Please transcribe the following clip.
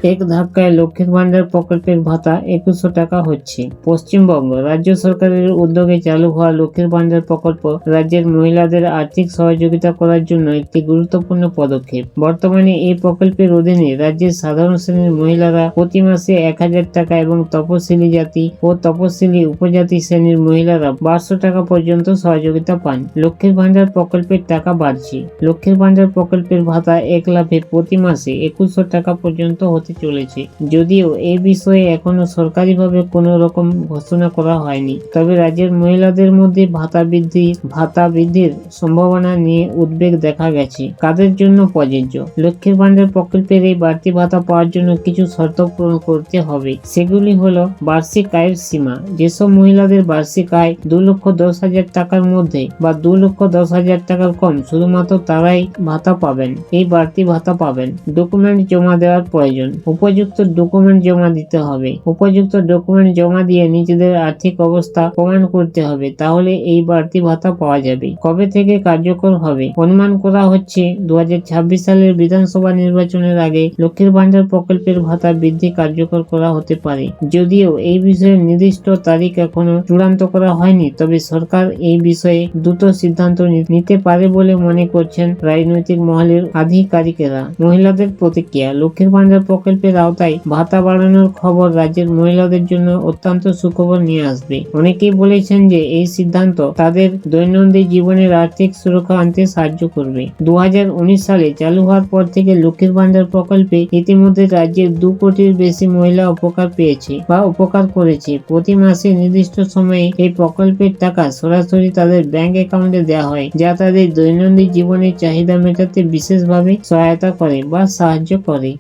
এক ধাক্কায় লক্ষ্মীর ভান্ডার প্রকল্পের ভাতা 2100 টাকা হচ্ছে। পশ্চিমবঙ্গ রাজ্য সরকারের উদ্যোগে চালু হওয়া লক্ষ্মীর ভান্ডার প্রকল্প রাজ্যের মহিলাদের আর্থিক সহযোগিতা করার জন্য একটি গুরুত্বপূর্ণ পদক্ষেপ। বর্তমানে এই প্রকল্পের অধীনে রাজ্যের সাধারণ শ্রেণীর মহিলারা প্রতি মাসে 1000 টাকা এবং তপশিলি জাতি ও তপশিলি উপজাতি শ্রেণীর মহিলারা 1200 টাকা পর্যন্ত সহযোগিতা পান। লক্ষ্মীর ভান্ডার প্রকল্পের টাকা বাড়ছে। লক্ষ্মীর ভান্ডার প্রকল্পের ভাতা এক লাফে প্রতি মাসে 2100 টাকা পর্যন্ত হতে চলেছে। যদিও এই বিষয়ে এখনো সরকারিভাবে কোনো রকম ঘোষণা করা হয়নি, তবে রাজ্যের মহিলাদের মধ্যে ভাতা বৃদ্ধির সম্ভাবনা নিয়ে উদ্বেগ দেখা গেছে। কাদের জন্য প্রযোজ্য? লক্ষ্মীর ভান্ডার প্রকল্পের এই বাড়তি ভাতা পাওয়ার জন্য কিছু শর্ত পূরণ করতে হবে। সেগুলি হলো বার্ষিক আয়ের সীমা। যেসব মহিলাদের বার্ষিক আয় 2,10,000 টাকার মধ্যে বা 2,10,000 টাকার কম, শুধুমাত্র তারাই ভাতা পাবেন, এই বাড়তি ভাতা পাবেন। ডকুমেন্ট জমা দেওয়ার প্রয়োজন। উপযুক্ত ডকুমেন্ট জমা দিতে হবে। উপযুক্ত ডকুমেন্ট জমা দিয়ে নিজেদের আর্থিক অবস্থা প্রমাণ করতে হবে, তাহলে এই বাড়তি ভাতা পাওয়া যাবে। কবে থেকে কার্যকর হবে? অনুমান করা হচ্ছে 2026 সালের বিধানসভা নির্বাচনের আগে লক্ষ্মীর ভান্ডার প্রকল্পের ভাতা বৃদ্ধি কার্যকর করা হতে পারে। যদিও এই বিষয়ে নির্দিষ্ট তারিখ এখনো চূড়ান্ত করা হয়নি, তবে সরকার এই বিষয়ে দ্রুত সিদ্ধান্ত নিতে পারে বলে মনে করছেন রাজনৈতিক মহলের আধিকারিকেরা। মহিলাদের প্রতিক্রিয়া। লক্ষ্মীর ভান্ডার প্রকল্পের আওতায় ভাতা বাড়ানোর খবর রাজ্যের মহিলাদের জন্য অত্যন্ত সুখবর নিয়ে আসবে। অনেকেই বলেছেন যে এই সিদ্ধান্ত তাদের দৈনন্দিন জীবনের আর্থিক সুরক্ষা আনতে সাহায্য করবে। 2019 সালে চালু হওয়ার পর থেকে লক্ষ্মীর ভান্ডার প্রকল্পে ইতিমধ্যে রাজ্যের 2 কোটির বেশি মহিলা উপকার পেয়েছে বা উপকার করেছে। প্রতি মাসে নির্দিষ্ট সময়ে এই প্রকল্পের টাকা সরাসরি তাদের ব্যাংক অ্যাকাউন্টে দেওয়া হয়, যা তাদের দৈনন্দিন জীবনের চাহিদা মেটাতে বিশেষভাবে সহায়তা করে বা সাহায্য করে।